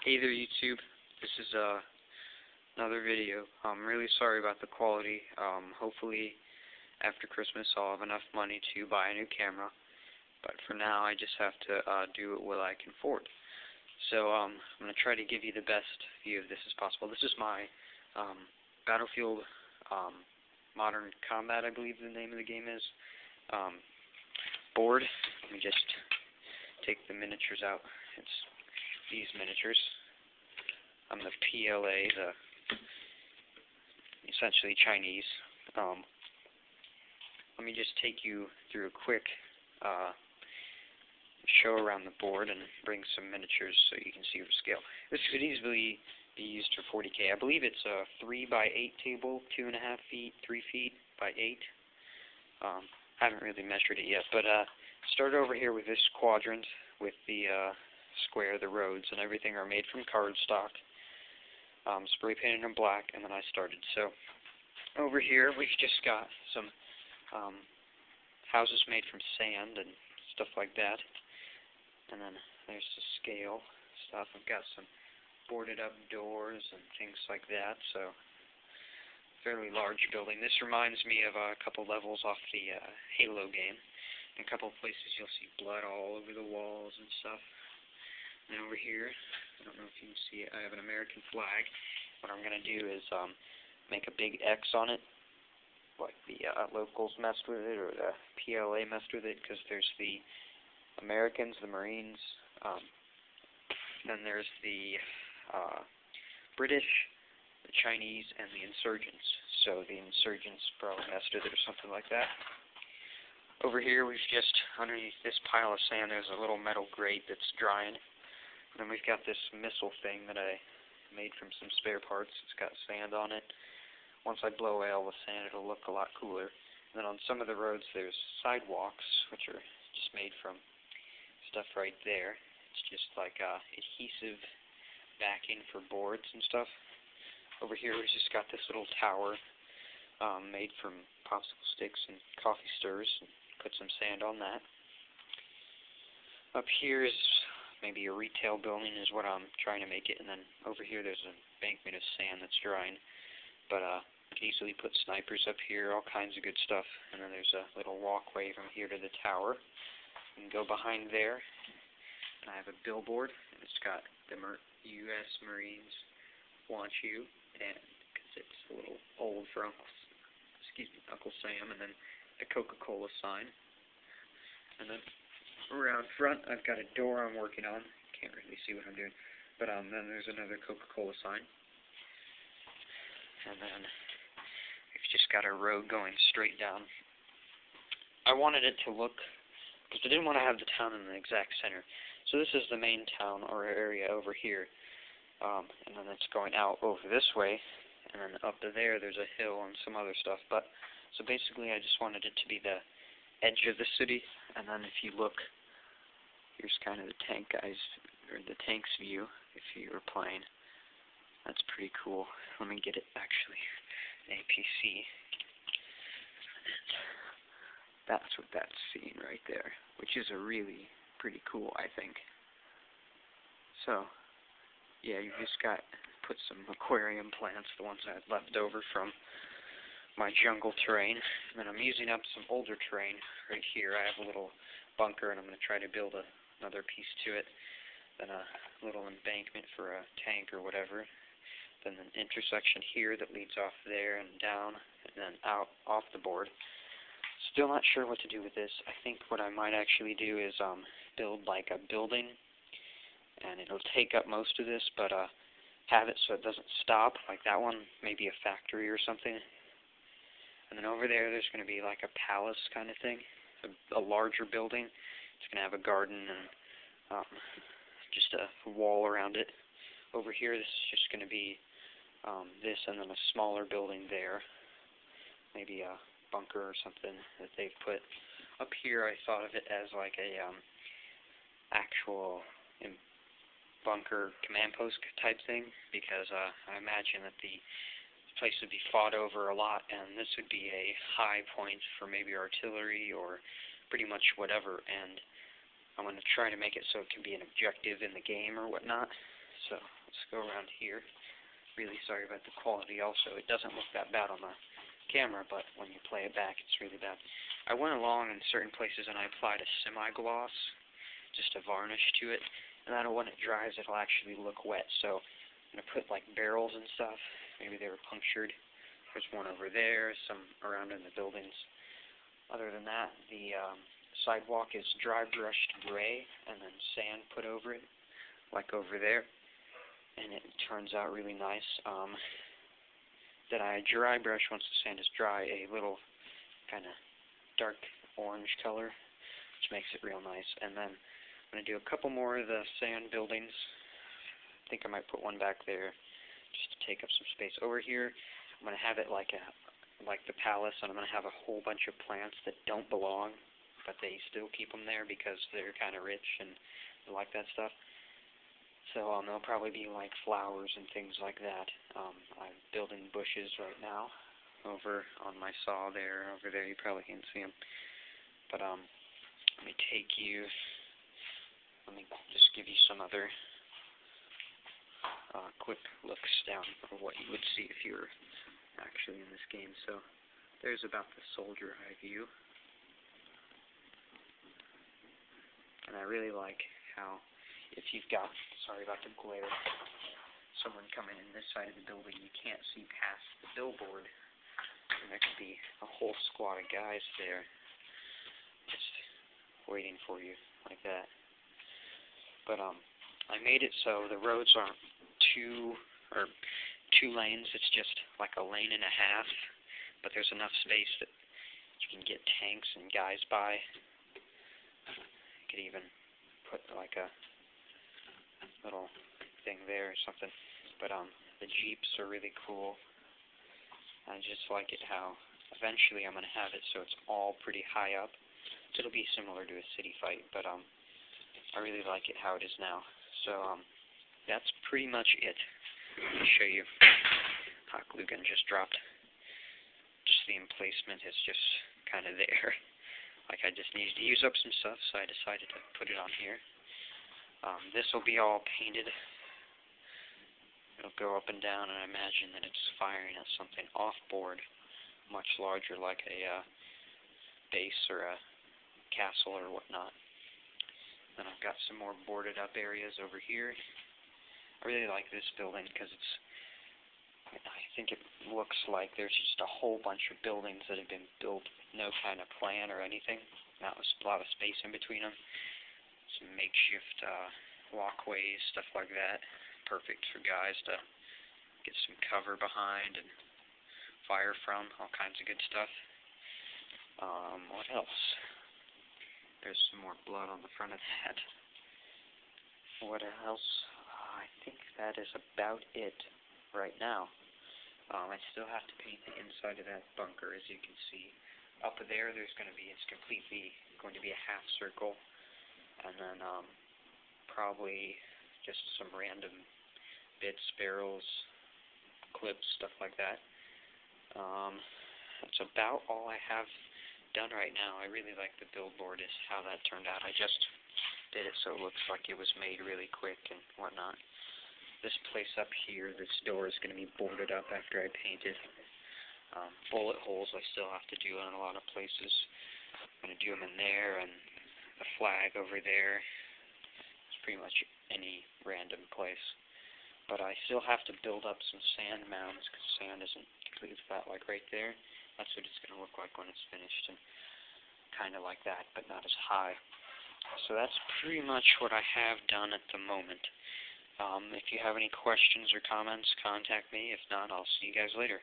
Hey there, YouTube. This is another video. I'm really sorry about the quality. Hopefully after Christmas I'll have enough money to buy a new camera, but for now I just have to do what I can afford. So I'm going to try to give you the best view of this as possible. This is my Battlefield Modern Combat, I believe the name of the game is, board. Let me just take the miniatures out. It's these miniatures. I'm the PLA, the essentially Chinese. Let me just take you through a quick show around the board and bring some miniatures so you can see the scale. This could easily be used for 40K. I believe it's a 3 by 8 table, 2.5 feet, 3 feet by 8. I haven't really measured it yet, but start over here with this quadrant with the square, the roads, and everything are made from cardstock, spray painted in black, and then I started. So over here we've just got some houses made from sand and stuff like that, and then there's the scale stuff. I've got some boarded up doors and things like that, so fairly large building. This reminds me of a couple levels off the Halo game. In a couple of places you'll see blood all over the walls and stuff. And over here, I don't know if you can see it, I have an American flag. What I'm going to do is make a big X on it, like the locals messed with it, or the PLA messed with it, because there's the Americans, the Marines, then there's the British, the Chinese, and the insurgents. So the insurgents probably messed with it or something like that. Over here, we've just, underneath this pile of sand, there's a little metal grate that's drying. And then we've got this missile thing that I made from some spare parts. It's got sand on it. Once I blow away all the sand, it'll look a lot cooler. And then on some of the roads, there's sidewalks, which are just made from stuff right there. It's just like adhesive backing for boards and stuff. Over here, we've just got this little tower made from popsicle sticks and coffee stirs. And put some sand on that. Up here is maybe a retail building is what I'm trying to make it, and then over here there's an embankment of sand that's drying, but you can easily put snipers up here, all kinds of good stuff. And then there's a little walkway from here to the tower. You can go behind there, and I have a billboard, and it's got the U.S. Marines want you, and because it's a little old for Uncle Sam, and then the Coca-Cola sign, and then around front, I've got a door I'm working on. Can't really see what I'm doing. But then there's another Coca-Cola sign. And then we've just got a road going straight down. I wanted it to look, because I didn't want to have the town in the exact center. So this is the main town or area over here. And then it's going out over this way. And then up to there's a hill and some other stuff. But so basically I just wanted it to be the edge of the city, and then if you look, here's kind of the tank guys, or the tank's view, if you were playing. That's pretty cool. Let me get it actually, an APC. That's what that's seeing right there, which is a really pretty cool, I think. So, yeah, you just put some aquarium plants, the ones I had left over from my jungle terrain, and then I'm using up some older terrain right here. I have a little bunker, and I'm going to try to build another piece to it, then a little embankment for a tank or whatever, then an intersection here that leads off there and down, and then out off the board. Still not sure what to do with this. I think what I might actually do is build like a building, and it'll take up most of this, but have it so it doesn't stop, like that one, maybe a factory or something. And then over there's going to be like a palace kind of thing, a larger building. It's going to have a garden and just a wall around it. Over here, this is just going to be this, and then a smaller building there, maybe a bunker or something that they've put. Up here, I thought of it as like a actual bunker command post type thing, because I imagine that the place would be fought over a lot, and this would be a high point for maybe artillery or pretty much whatever, and I'm going to try to make it so it can be an objective in the game or whatnot. So let's go around here. Really sorry about the quality also. It doesn't look that bad on the camera, but when you play it back, it's really bad. I went along in certain places and I applied a semi-gloss, just a varnish to it, and then when it dries, it'll actually look wet. So I'm going to put like barrels and stuff. Maybe they were punctured. There's one over there, some around in the buildings. Other than that, the sidewalk is dry brushed gray and then sand put over it, like over there. And it turns out really nice. Then I dry brush, once the sand is dry, a little kind of dark orange color, which makes it real nice. And then I'm going to do a couple more of the sand buildings. I think I might put one back there just to take up some space. Over here, I'm going to have it like the palace, and I'm going to have a whole bunch of plants that don't belong, but they still keep them there because they're kind of rich and they like that stuff. So there'll probably be like flowers and things like that. I'm building bushes right now over on my saw there. Over there, you probably can't see them. But let me just give you some other quick looks down of what you would see if you were actually in this game. So there's about the soldier eye view. And I really like how if you've got, sorry about the glare, someone coming in this side of the building, you can't see past the billboard, and there could be a whole squad of guys there just waiting for you, like that. But I made it so the roads aren't two lanes, it's just like a lane and a half, but there's enough space that you can get tanks and guys by. You could even put like a little thing there or something. But the Jeeps are really cool. I just like it how eventually I'm going to have it so it's all pretty high up. It'll be similar to a city fight, but I really like it how it is now. So that's pretty much it. Let me show you. Hot glue gun just dropped. Just the emplacement is just kind of there. Like I just needed to use up some stuff, so I decided to put it on here. This will be all painted. It'll go up and down, and I imagine that it's firing at something off-board, much larger, like a base or a castle or whatnot. Then I've got some more boarded-up areas over here. I really like this building because I think it looks like there's just a whole bunch of buildings that have been built with no kind of plan or anything. Not a lot of space in between them. Some makeshift walkways, stuff like that. Perfect for guys to get some cover behind and fire from. All kinds of good stuff. What else? There's some more blood on the front of that. What else? I think that is about it right now. I still have to paint the inside of that bunker, as you can see. Up there, it's completely going to be a half circle. And then probably just some random bits, barrels, clips, stuff like that. That's about all I have done right now. I really like the billboard, is how that turned out. I just did it so it looks like it was made really quick and whatnot. This place up here, this door is going to be boarded up after I paint it. Bullet holes I still have to do in a lot of places. I'm going to do them in there, and a flag over there. It's pretty much any random place. But I still have to build up some sand mounds, because sand isn't completely flat, like right there. That's what it's going to look like when it's finished, and kind of like that, but not as high. So that's pretty much what I have done at the moment. If you have any questions or comments, contact me. If not, I'll see you guys later.